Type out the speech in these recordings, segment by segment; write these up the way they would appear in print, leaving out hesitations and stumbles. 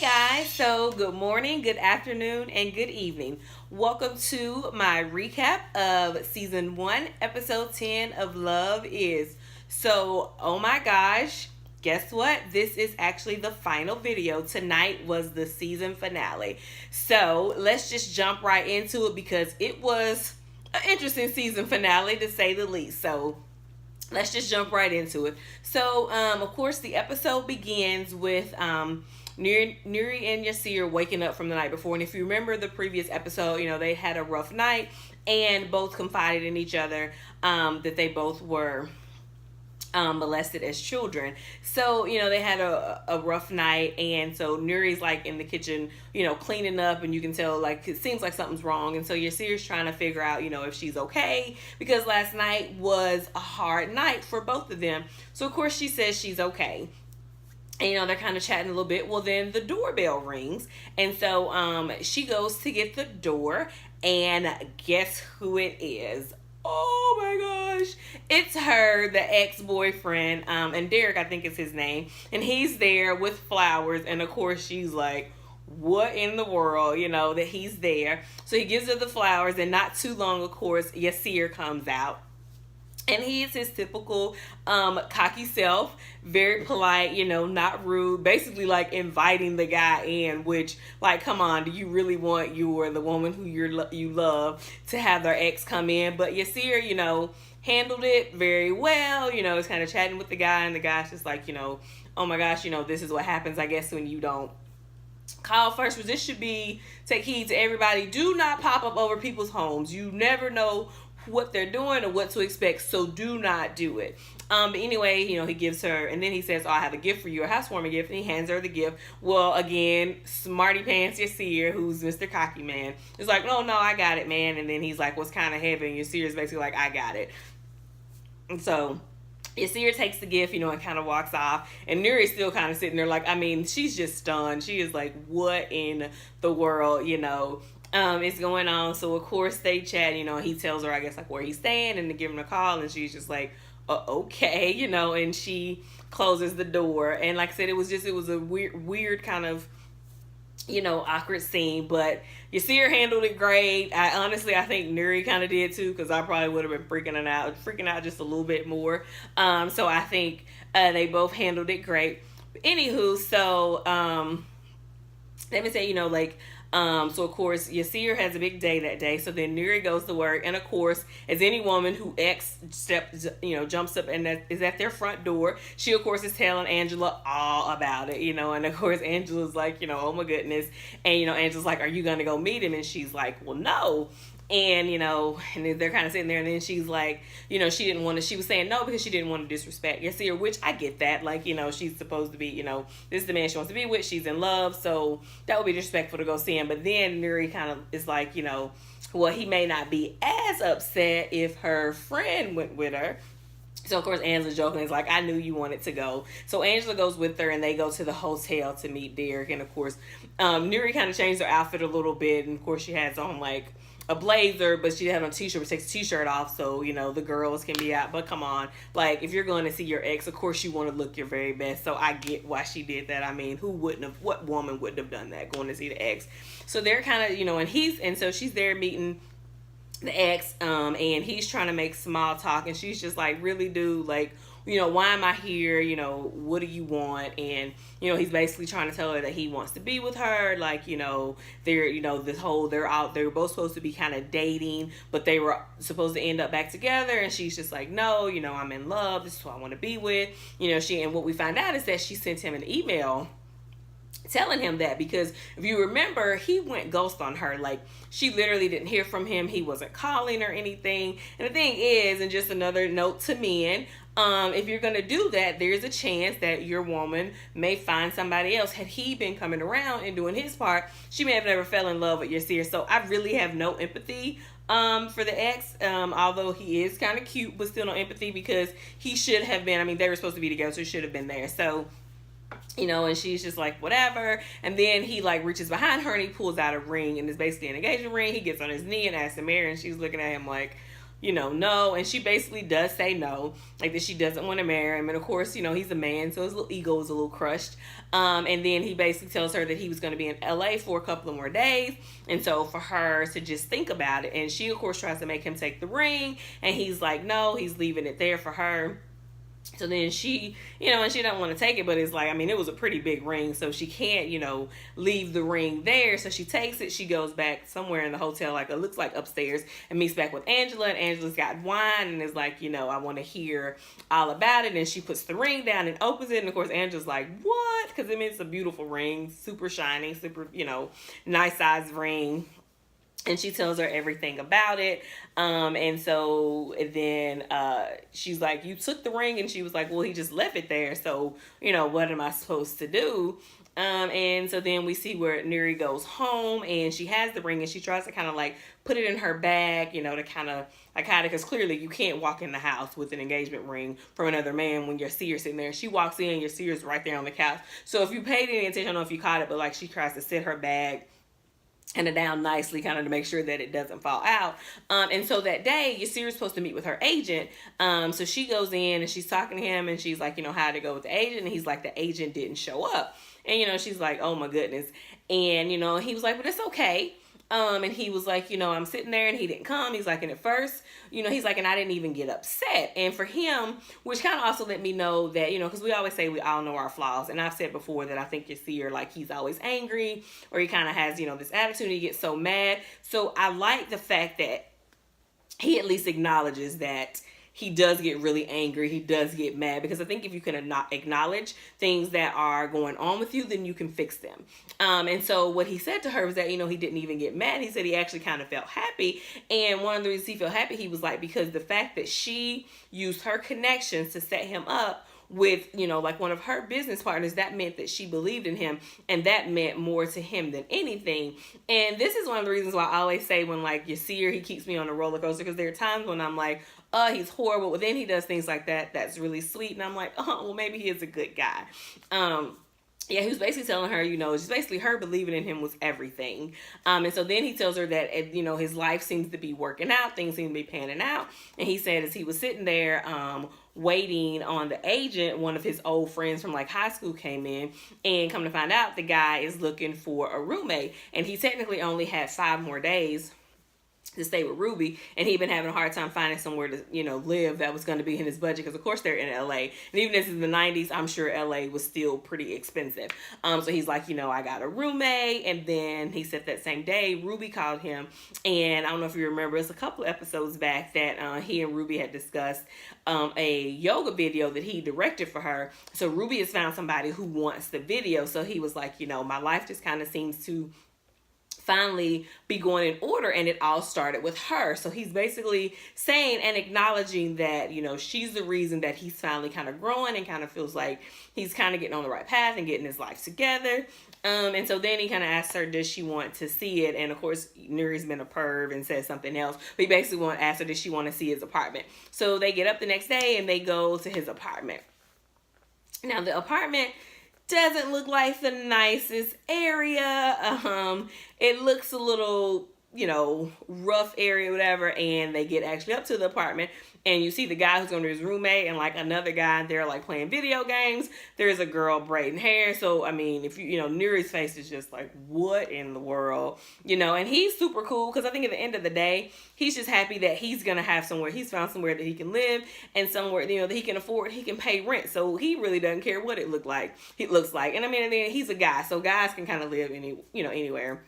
Guys, so good morning, good afternoon, and good evening. Welcome to my recap of season 1, episode 10 of Love Is. So, oh my gosh, guess what? This is actually the final video. Tonight was the season finale. So, let's just jump right into it because it was an interesting season finale to say the least. So, let's just jump right into it. So, of course, the episode begins with Nuri and Yasir waking up from the night before. And if you remember the previous episode, they had a rough night and both confided in each other that they both were molested as children. So, they had a rough night, and so Nuri's like in the kitchen, cleaning up, and you can tell like it seems like something's wrong. And so Yasir's trying to figure out, if she's okay, because last night was a hard night for both of them. So of course she says she's okay. And they're kind of chatting a little bit. Well, then the doorbell rings, and so she goes to get the door, and guess who it is? Oh my gosh, it's her, the ex-boyfriend, and Derek, I think is his name, and he's there with flowers. And of course she's like, what in the world, that he's there. So he gives her the flowers, and not too long, of course, Yasir comes out. And he is his typical cocky self, very polite, not rude, basically like inviting the guy in, which, like, come on, do you really want you or the woman who you love to have their ex come in? But Yasir, handled it very well, is kind of chatting with the guy, and the guy's just like, oh my gosh, this is what happens, I guess, when you don't call first. But this should be, take heed to everybody, do not pop up over people's homes. You never know what they're doing or what to expect, so do not do it. But anyway, he gives her, and then he says, I have a gift for you, a housewarming gift, and he hands her the gift. Well, again, smarty pants Yasir, who's Mr. Cocky Man, is like, no, I got it, man. And then he's like, what's kind of heavy? And Yasir is basically like, I got it. And so Yasir takes the gift, and kind of walks off. And Nuri's still kind of sitting there like, she's just stunned. She is like, what in the world, is going on. So of course they chat, he tells her, I guess, like where he's staying, and to give him a call, and she's just like, okay, and she closes the door. And like I said, it was a weird kind of, awkward scene, but Yasir handled it great. I think Nuri kind of did too, because I probably would have been freaking out just a little bit more. So I think they both handled it great. But anywho, so let me say, so of course Yasir has a big day that day. So then Nuri goes to work, and of course, as any woman who jumps up and is at their front door, she of course is telling Angela all about it, and of course Angela's like, oh my goodness, and Angela's like, are you gonna go meet him? And she's like, well, no. And and they're kind of sitting there, and then she's like, she was saying no because she didn't want to disrespect Yasir, which I get that. Like, she's supposed to be, this is the man she wants to be with. She's in love, so that would be disrespectful to go see him. But then Nuri kind of is like, well, he may not be as upset if her friend went with her. So, of course, Angela's joking. It's like, I knew you wanted to go. So, Angela goes with her, and they go to the hotel to meet Derek. And, of course, Nuri kind of changed her outfit a little bit. And, of course, she has on, like, a blazer, but she had on a t-shirt, but takes the t-shirt off, so the girls can be out. But come on, like, if you're going to see your ex, of course you want to look your very best. So I get why she did that. What woman wouldn't have done that, going to see the ex? So they're kind of, and so she's there meeting the ex, and he's trying to make small talk, and she's just like, really, dude, like, why am I here? What do you want? And, he's basically trying to tell her that he wants to be with her. Like, they were both supposed to be kind of dating, but they were supposed to end up back together. And she's just like, no, I'm in love. This is who I want to be with. And what we find out is that she sent him an email telling him that, because if you remember, he went ghost on her. Like, she literally didn't hear from him. He wasn't calling or anything. And the thing is, and just another note to men, if you're going to do that, there's a chance that your woman may find somebody else. Had he been coming around and doing his part, she may have never fell in love with Yasir. So I really have no empathy for the ex, although he is kind of cute, but still no empathy, because he should have been, they were supposed to be together, so he should have been there. So, and she's just like, whatever. And then he like reaches behind her, and he pulls out a ring, and it's basically an engagement ring. He gets on his knee and asks to marry, and she's looking at him like, no. And she basically does say no, like that she doesn't want to marry him. And of course, he's a man, so his little ego is a little crushed. And then he basically tells her that he was going to be in LA for a couple of more days. And so for her to just think about it. And she, of course, tries to make him take the ring. And he's like, no, he's leaving it there for her. So then she, and she doesn't want to take it, but it's like, I mean, it was a pretty big ring, so she can't, leave the ring there. So she takes it, she goes back somewhere in the hotel, like it looks like upstairs, and meets back with Angela, and Angela's got wine, and is like, I want to hear all about it. And she puts the ring down and opens it, and of course Angela's like, what? Because I mean, it's a beautiful ring, super shiny, super, nice size ring. And she tells her everything about it. And so then she's like, you took the ring? And she was like, well, he just left it there. So, what am I supposed to do? And so then we see where Nuri goes home, and she has the ring, and she tries to kind of like put it in her bag, to kind of like hide it, because clearly you can't walk in the house with an engagement ring from another man when your seer's sitting there. She walks in, your seer's right there on the couch. So if you paid any attention, I don't know if you caught it, but like she tries to sit her bag and it down nicely, kind of to make sure that it doesn't fall out. And so that day, Yasira's supposed to meet with her agent. So she goes in and she's talking to him, and she's like, how'd it go with the agent? And he's like, the agent didn't show up. And, she's like, oh my goodness. And, he was like, but it's okay. And he was like, I'm sitting there and he didn't come. He's like, and at first, he's like, and I didn't even get upset. And for him, which kind of also let me know that, because we always say we all know our flaws. And I've said before that I think Yasir, like, he's always angry, or he kind of has, this attitude. He gets so mad. So I like the fact that he at least acknowledges that he does get really angry. He does get mad, because I think if you can acknowledge things that are going on with you, then you can fix them. And so what he said to her was that, he didn't even get mad. He said he actually kind of felt happy. And one of the reasons he felt happy, he was like, because the fact that she used her connections to set him up with, like one of her business partners, that meant that she believed in him, and that meant more to him than anything. And this is one of the reasons why I always say when like you see her, he keeps me on a roller coaster, because there are times when I'm like, he's horrible, but then he does things like that that's really sweet, and I'm like, well, maybe he is a good guy. Yeah, he was basically telling her, just basically her believing in him was everything. And so then he tells her that, his life seems to be working out. Things seem to be panning out. And he said as he was sitting there waiting on the agent, one of his old friends from like high school came in, and come to find out the guy is looking for a roommate. And he technically only had 5 more days to stay with Ruby, and he'd been having a hard time finding somewhere to live that was going to be in his budget, because of course they're in LA, and even this is the 90s, I'm sure LA was still pretty expensive. So he's like, I got a roommate. And then he said that same day Ruby called him, and I don't know if you remember, it's a couple episodes back that he and Ruby had discussed a yoga video that he directed for her. So Ruby has found somebody who wants the video. So he was like, my life just kind of seems to finally be going in order, and it all started with her. So he's basically saying and acknowledging that, she's the reason that he's finally kind of growing, and kind of feels like he's kind of getting on the right path and getting his life together. And so then he kind of asks her, does she want to see it? And of course, Nuri's been a perv and says something else, but he basically ask her, does she want to see his apartment? So they get up the next day and they go to his apartment. Now the apartment doesn't look like the nicest area. It looks a little, rough area, whatever. And they get actually up to the apartment, and you see the guy who's going to be his roommate and like another guy, they're like playing video games. There's a girl braiding hair. So, I mean, if Nuri's face is just like, what in the world, and he's super cool, because I think at the end of the day, he's just happy that he's going to have somewhere. He's found somewhere that he can live, and somewhere, that he can afford, he can pay rent. So he really doesn't care what it looks like. And I mean, he's a guy, so guys can kind of live anywhere.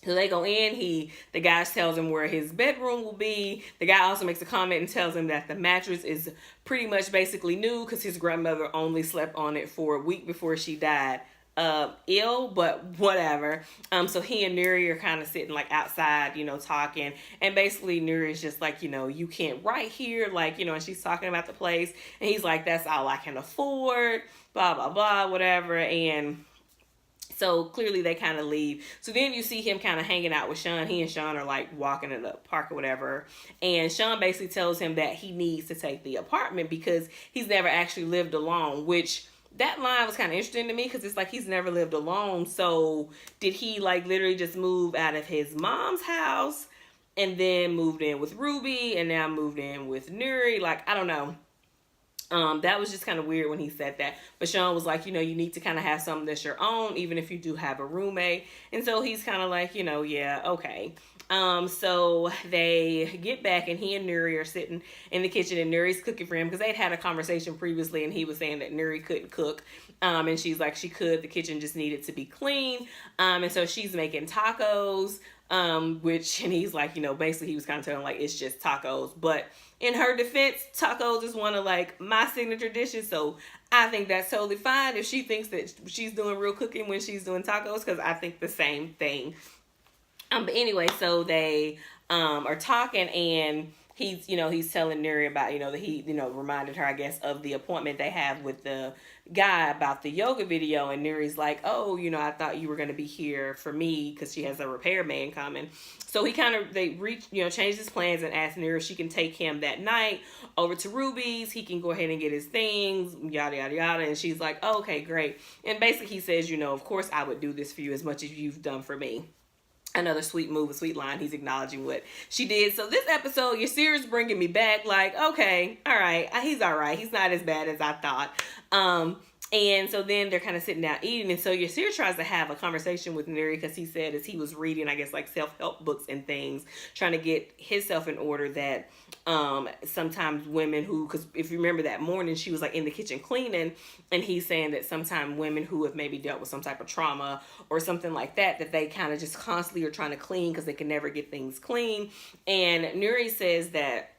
So they go in, the guy tells him where his bedroom will be. The guy also makes a comment and tells him that the mattress is pretty much basically new, because his grandmother only slept on it for a week before she died. Ill, but whatever. So he and Nuri are kind of sitting like outside, talking, and basically Nuri is just like, you can't write here, like, and she's talking about the place, and he's like, that's all I can afford, blah, blah, blah, whatever. And so clearly they kind of leave. So then you see him kind of hanging out with Sean. He and Sean are like walking in the park or whatever. And Sean basically tells him that he needs to take the apartment because he's never actually lived alone, which that line was kind of interesting to me, because it's like he's never lived alone. So did he like literally just move out of his mom's house and then moved in with Ruby, and now moved in with Nuri. Like, I don't know. That was just kind of weird when he said that. But Sean was like, you need to kind of have something that's your own, even if you do have a roommate. And so he's kind of like, yeah, okay. So they get back, and he and Nuri are sitting in the kitchen, and Nuri's cooking for him because they'd had a conversation previously, and he was saying that Nuri couldn't cook. And she's like, she could. The kitchen just needed to be clean. And so she's making tacos. And he's like, basically he was kind of telling like it's just tacos, but in her defense, tacos is one of like my signature dishes, so I think that's totally fine if she thinks that she's doing real cooking when she's doing tacos, because I think the same thing. But anyway, so they are talking, and he's telling Nuri about, that he, reminded her, I guess, of the appointment they have with the guy about the yoga video. And Nuri's like, oh, I thought you were going to be here for me, because she has a repairman coming. So they changed his plans and asked Nuri if she can take him that night over to Ruby's. He can go ahead and get his things, yada, yada, yada. And she's like, oh, okay, great. And basically he says, of course I would do this for you as much as you've done for me. Another sweet move, a sweet line. He's acknowledging what she did. So this episode, Yasir's bringing me back. Like, okay, all right, he's all right. He's not as bad as I thought. And so then they're kind of sitting down eating. And so Yasir tries to have a conversation with Nuri, because he said as he was reading, I guess, like self-help books and things, trying to get himself in order, that sometimes women who, because if you remember that morning, she was like in the kitchen cleaning, and he's saying that sometimes women who have maybe dealt with some type of trauma or something like that, that they kind of just constantly are trying to clean because they can never get things clean. And Nuri says that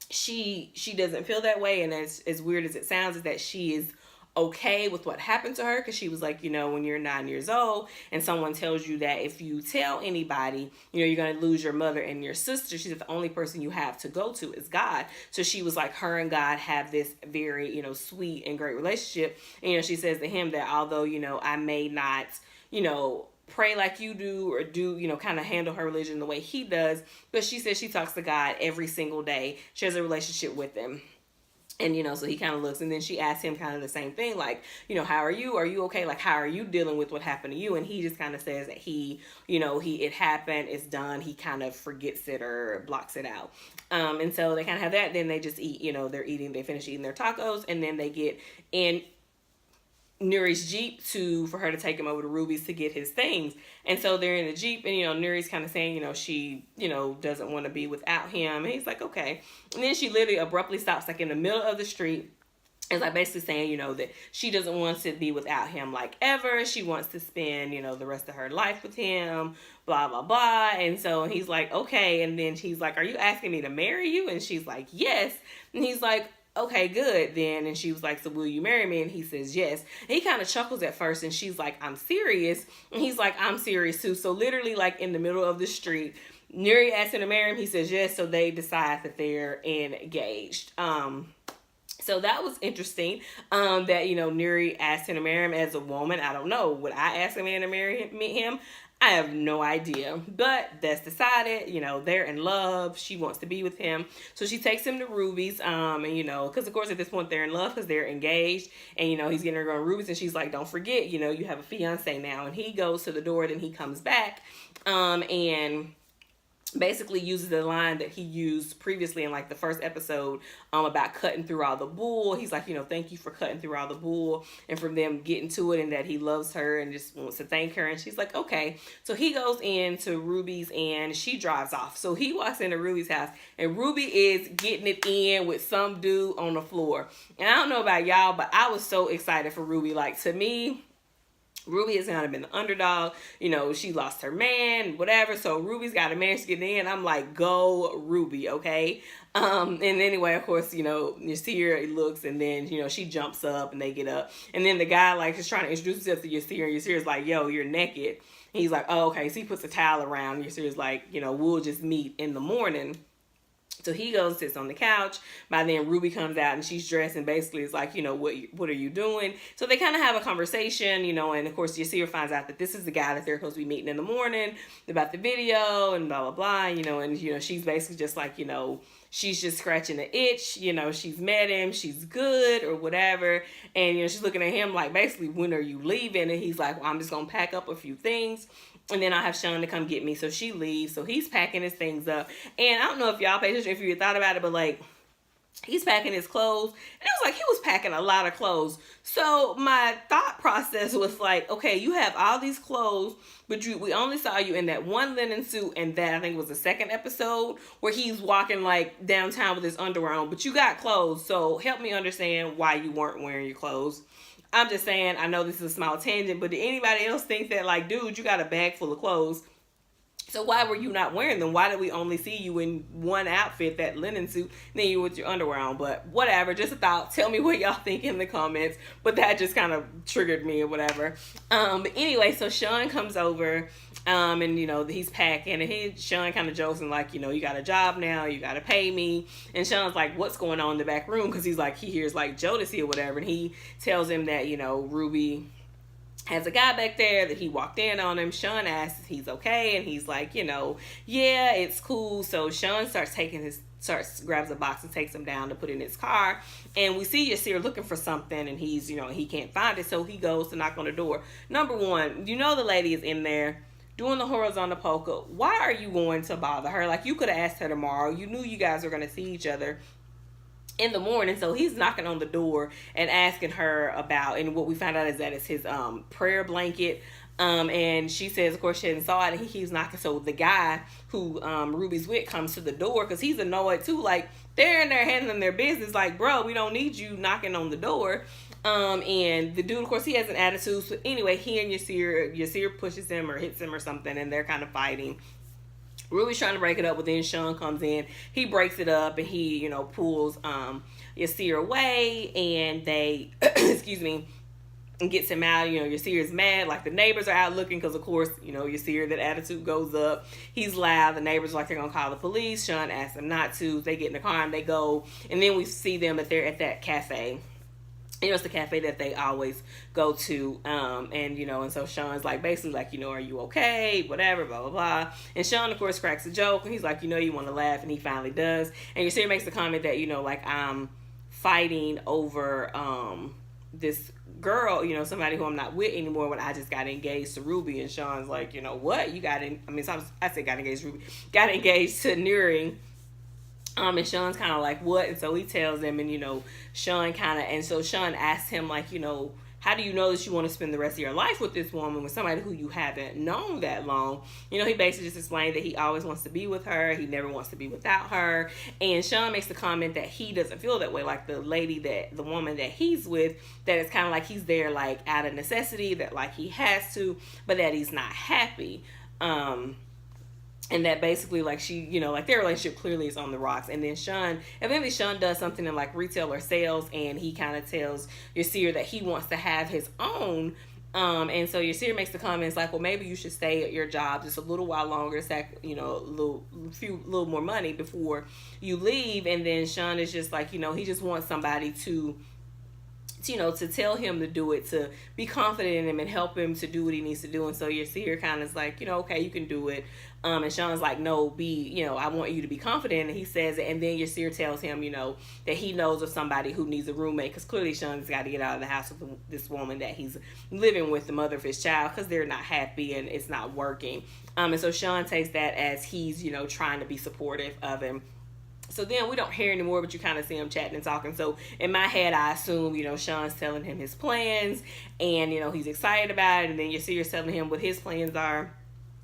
she doesn't feel that way, and as weird as it sounds, is that she is okay with what happened to her, because she was like, when you're 9 years old and someone tells you that if you tell anybody, you're going to lose your mother and your sister, she's the only person you have to go to is God. So she was like, her and God have this very, sweet and great relationship. And, she says to him that although, I may not, pray like you do, or do, kind of handle her religion the way he does, but she says she talks to God every single day. She has a relationship with him. And, so he kind of looks, and then she asks him kind of the same thing, like, how are you? Are you okay? Like, how are you dealing with what happened to you? And he just kind of says that it happened, it's done. He kind of forgets it or blocks it out. And so they kind of have that. Then they just eat, they finish eating their tacos, and then they get in Nuri's Jeep for her to take him over to Ruby's to get his things. And so they're in the Jeep, and Nuri's kind of saying she doesn't want to be without him, and he's like, okay. And then she literally abruptly stops like in the middle of the street, and like basically saying that she doesn't want to be without him like ever. She wants to spend the rest of her life with him, blah blah blah. And so he's like, okay. And then he's like, are you asking me to marry you? And she's like, yes. And he's like, okay, good then. And she was like, so will you marry me? And he says yes. And he kind of chuckles at first, and she's like, I'm serious. And he's like, I'm serious too. So literally like in the middle of the street, Nuri asks him to marry him. He says yes. So they decide that they're engaged. So that was interesting. That Nuri asked him to marry him as a woman. I don't know. Would I ask a man to marry him? I have no idea, but that's decided. They're in love. She wants to be with him, so she takes him to Ruby's. And because of course at this point they're in love because they're engaged, and he's getting her going to Ruby's, and she's like, "Don't forget, you have a fiance now." And he goes to the door, then he comes back, and basically uses the line that he used previously in like the first episode about cutting through all the bull. He's like, thank you for cutting through all the bull, and from them getting to it, and that he loves her and just wants to thank her. And she's like, okay. So he goes into Ruby's, and she drives off. So he walks into Ruby's house, and Ruby is getting it in with some dude on the floor. And I don't know about y'all, but I was so excited for Ruby. Like, to me, Ruby has kind of been the underdog. She lost her man, whatever. So Ruby's got a man to get in. I'm like, go Ruby, okay? And anyway, of course, you see her, it looks, and then, she jumps up and they get up. And then the guy, like, is trying to introduce himself to Yasir, and Yasir's like, yo, you're naked. And he's like, oh, okay. So he puts a towel around. Yasir's like, we'll just meet in the morning. So he goes, sits on the couch. By then, Ruby comes out, and she's dressed, and basically is like, what are you doing? So they kind of have a conversation, and of course, Yasir finds out that this is the guy that they're supposed to be meeting in the morning about the video, and blah, blah, blah, and she's basically just like, she's just scratching the itch. She's met him, she's good or whatever. And, she's looking at him like, basically, when are you leaving? And he's like, well, I'm just going to pack up a few things. And then I'll have Sean to come get me. So she leaves. So he's packing his things up. And I don't know if y'all paid attention, if you thought about it, but like, he's packing his clothes. And it was like he was packing a lot of clothes. So my thought process was like, okay, you have all these clothes, but we only saw you in that one linen suit, and that I think was the second episode where he's walking like downtown with his underwear on. But you got clothes. So help me understand why you weren't wearing your clothes. I'm just saying, I know this is a small tangent, but did anybody else think that, like, dude, you got a bag full of clothes, so why were you not wearing them? Why did we only see you in one outfit, that linen suit, and then you with your underwear on? But whatever, just a thought. Tell me what y'all think in the comments. But that just kind of triggered me or whatever. But anyway, so Sean comes over, and he's packing, and Sean kind of jokes and like, you got a job now, you got to pay me. And Sean's like, what's going on in the back room? Because he's like, he hears like Jodeci or whatever, and he tells him that Ruby has a guy back there, that he walked in on him. Sean asks if he's okay, and he's like, yeah, it's cool. So Sean grabs a box and takes him down to put in his car. And we see Yasir looking for something, and he's, he can't find it. So he goes to knock on the door. Number one, the lady is in there doing the horizontal polka. Why are you going to bother her? Like, you could have asked her tomorrow. You knew you guys were going to see each other in the morning. So he's knocking on the door and asking her about, and what we found out is that it's his prayer blanket. And she says, of course, she hadn't saw it, and he keeps knocking. So the guy who Ruby's with comes to the door because he's annoyed too. Like, they're in there handling their business. Like, bro, we don't need you knocking on the door. And the dude, of course, he has an attitude. So anyway, he and Yasir pushes him or hits him or something, and they're kind of fighting. Ruby's trying to break it up, but then Sean comes in. He breaks it up, and he, pulls Yasir away, and they, excuse me, and gets him out. Yasir is mad. Like, the neighbors are out looking because, of course, Yasir, that attitude goes up. He's loud. The neighbors are like, they're going to call the police. Sean asks them not to. They get in the car, and they go. And then we see them that they're at that cafe. It's the cafe that they always go to. And so Sean's like, basically like, are you okay? Whatever, blah, blah, blah. And Sean, of course, cracks a joke. And he's like, you want to laugh. And he finally does. And Yasir makes the comment that, like, I'm fighting over this girl, somebody who I'm not with anymore, when I just got engaged to Ruby. And Sean's like, what? I said got engaged to Ruby. Got engaged to Nuri. And Sean's kind of like, what? And so he tells them, and, Sean asks him, like, how do you know that you want to spend the rest of your life with this woman, with somebody who you haven't known that long? He basically just explained that he always wants to be with her. He never wants to be without her. And Sean makes the comment that he doesn't feel that way. Like, the woman that he's with, that it's kind of like he's there, like, out of necessity, that, like, he has to, but that he's not happy. And that basically, like, she, like, their relationship clearly is on the rocks. And then eventually Sean does something in, like, retail or sales, and he kind of tells Yasir that he wants to have his own. And so Yasir makes the comments like, well, maybe you should stay at your job just a little while longer, stack, a little more money before you leave. And then Sean is just like, he just wants somebody to tell him to do it, to be confident in him and help him to do what he needs to do. And so Yasir kind of is like, okay, you can do it. And Sean's like, no, I want you to be confident. And he says it. And then Yasir tells him, that he knows of somebody who needs a roommate, because clearly Sean's got to get out of the house with this woman that he's living with, the mother of his child, because they're not happy and it's not working. And so Sean takes that as he's, trying to be supportive of him. So then we don't hear anymore, but you kind of see him chatting and talking. So in my head, I assume, Sean's telling him his plans, and, he's excited about it. And then Yasir's telling him what his plans are.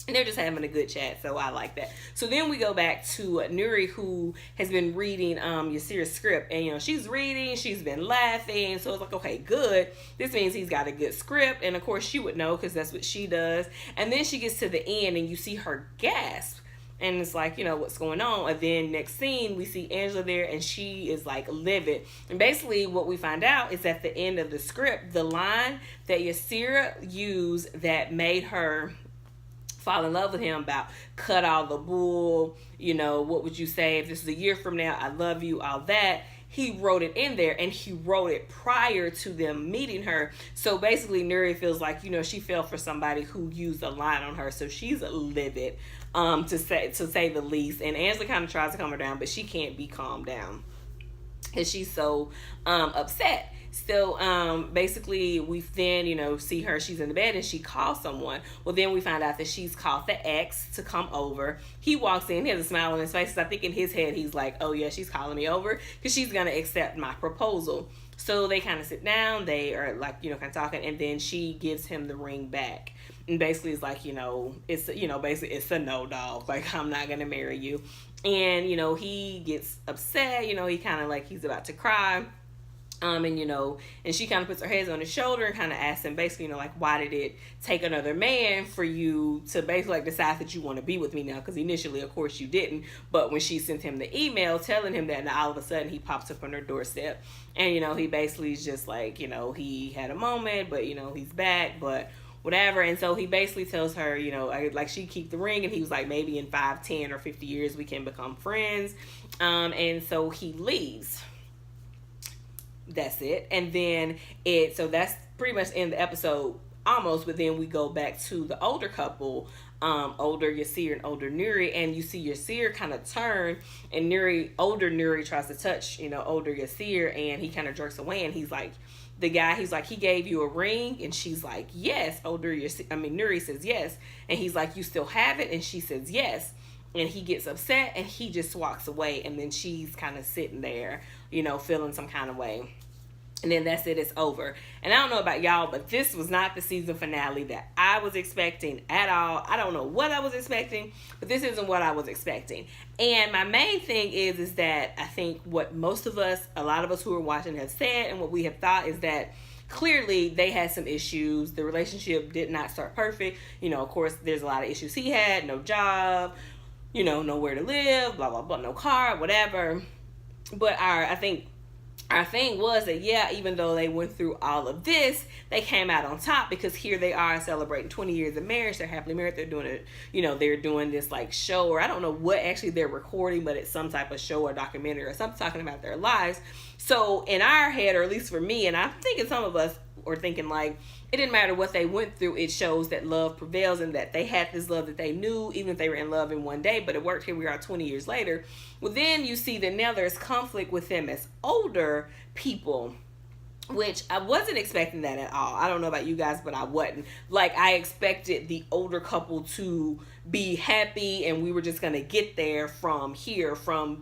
And they're just having a good chat, so I like that. So then we go back to Nuri, who has been reading Yasir's script. And, she's reading, she's been laughing. So it's like, okay, good. This means he's got a good script. And, of course, she would know, because that's what she does. And then she gets to the end, and you see her gasp. And it's like, what's going on? And then next scene, we see Angela there, and she is, like, livid. And basically what we find out is at the end of the script, the line that Yasir used that made her fall in love with him about cut all the bull, what would you say if this is a year from now, I love you, all that, he wrote it in there, and he wrote it prior to them meeting her. So basically, Nuri feels like, she fell for somebody who used a line on her. So she's livid, to say the least. And Angela kind of tries to calm her down, but she can't be calmed down because she's so upset. So basically we then see her, she's in the bed and she calls someone. Well, then we find out that she's called the ex to come over. He walks in, he has a smile on his face. I think in his head he's like, oh yeah, she's calling me over because she's gonna accept my proposal. So they kind of sit down, they are like, kind of talking, and then she gives him the ring back. And basically it's like, it's, basically it's a no, dog. Like, I'm not going to marry you. And, he gets upset, he kind of like, he's about to cry. And she kind of puts her head on his shoulder and kind of asks him basically, like, why did it take another man for you to basically like decide that you want to be with me now? Because initially, of course, you didn't. But when she sent him the email telling him that, now all of a sudden he pops up on her doorstep. And, he basically is just like, he had a moment, but, he's back, but whatever. And so he basically tells her, like, she keep the ring, and he was like, maybe in 5, 10, or 50 years we can become friends. And so he leaves. That's it. And then so that's pretty much in the episode almost, but then we go back to the older couple, older Yasir and older Nuri, and you see Yasir kind of turn, and older Nuri tries to touch, older Yasir, and he kind of jerks away, and he's like, he gave you a ring? And she's like, yes. Nuri says yes, and he's like, you still have it? And she says yes. And he gets upset and he just walks away, and then she's kind of sitting there, feeling some kind of way. And then that's it, it's over. And I don't know about y'all, but this was not the season finale that I was expecting at all. I don't know what I was expecting, but this isn't what I was expecting. And my main thing is that I think what a lot of us who are watching have said, and what we have thought, is that clearly they had some issues. The relationship did not start perfect. Of course, there's a lot of issues he had. No job, nowhere to live, blah, blah, blah, no car, whatever. But I think our thing was that, yeah, even though they went through all of this, they came out on top, because here they are celebrating 20 years of marriage. They're happily married. They're doing it, they're doing this like show, or I don't know what actually they're recording, but it's some type of show or documentary or something talking about their lives. So in our head, or at least for me, and I'm thinking some of us are thinking like, it didn't matter what they went through, it shows that love prevails, and that they had this love that they knew, even if they were in love in one day, but it worked. Here we are 20 years later. Well, then you see that now there's conflict with them as older people, which I wasn't expecting that at all. I don't know about you guys, but I wasn't. Like, I expected the older couple to be happy, and we were just going to get there from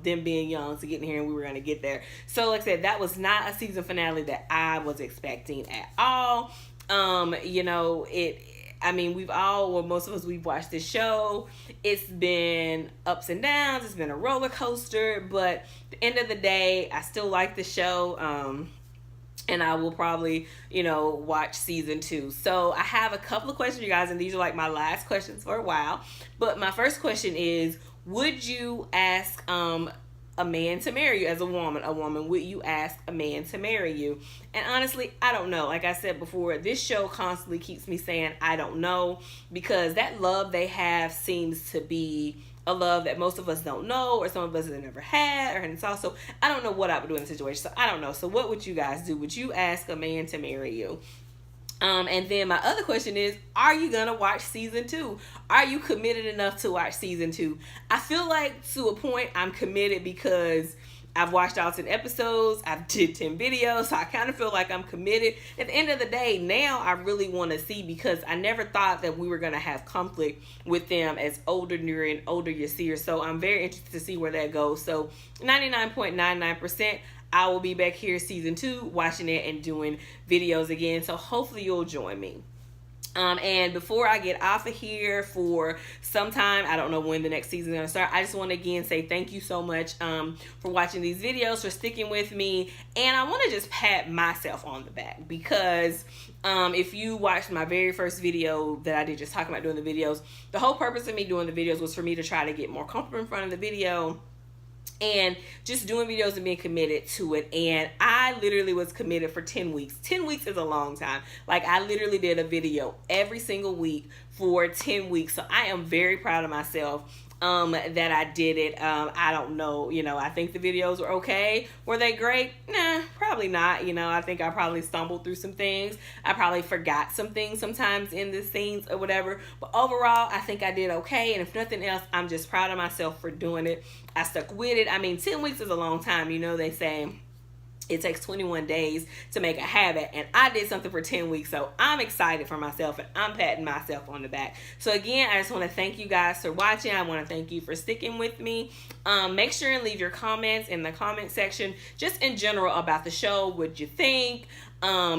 them being young to getting here, and we were going to get there. So like I said, that was not a season finale that I was expecting at all. Most of us, we've watched this show. It's been ups and downs. It's been a roller coaster, but at the end of the day, I still like the show. And I will probably, watch season 2. So I have a couple of questions, you guys, and these are like my last questions for a while. But my first question is, would you ask a man to marry you as a woman? Would you ask a man to marry you? And honestly, I don't know. Like I said before, this show constantly keeps me saying I don't know, because that love they have seems to be a love that most of us don't know, or some of us have never had, and it's also, I don't know what I would do in the situation. So I don't know. So what would you guys do? Would you ask a man to marry you? And then my other question is, are you going to watch season 2? Are you committed enough to watch season 2? I feel like to a point I'm committed, because I've watched all 10 episodes. I've did 10 videos. So I kind of feel like I'm committed. At the end of the day, now I really want to see, because I never thought that we were going to have conflict with them as older Nuri and older Yasir. So I'm very interested to see where that goes. So 99.99%. I will be back here season 2 watching it and doing videos again. So hopefully you'll join me. And before I get off of here for some time, I don't know when the next season is going to start, I just want to again say thank you so much for watching these videos, for sticking with me. And I want to just pat myself on the back, because if you watched my very first video that I did just talking about doing the videos, the whole purpose of me doing the videos was for me to try to get more comfortable in front of the video, and just doing videos and being committed to it. And I literally was committed for 10 weeks. 10 weeks is a long time. Like, I literally did a video every single week for 10 weeks. So I am very proud of myself. that I did it. I don't know, I think the videos were okay. Were they great? Nah, probably not. I think I probably stumbled through some things. I probably forgot some things sometimes in the scenes or whatever. But overall, I think I did okay. And if nothing else, I'm just proud of myself for doing it. I stuck with it. I mean, 10 weeks is a long time. They say it takes 21 days to make a habit, and I did something for 10 weeks, so I'm excited for myself, and I'm patting myself on the back. So again, I just want to thank you guys for watching. I want to thank you for sticking with me. Make sure and leave your comments in the comment section, just in general about the show, what you think,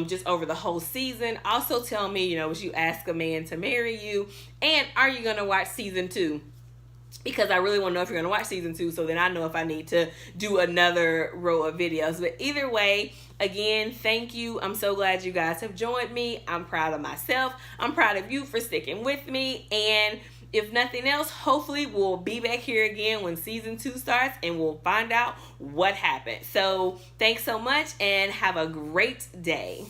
just over the whole season. Also tell me, would you ask a man to marry you, and are you going to watch season 2? Because I really want to know if you're going to watch season 2, so then I know if I need to do another row of videos. But either way, again, thank you. I'm so glad you guys have joined me. I'm proud of myself. I'm proud of you for sticking with me. And if nothing else, hopefully we'll be back here again when season 2 starts, and we'll find out what happened. So thanks so much, and have a great day.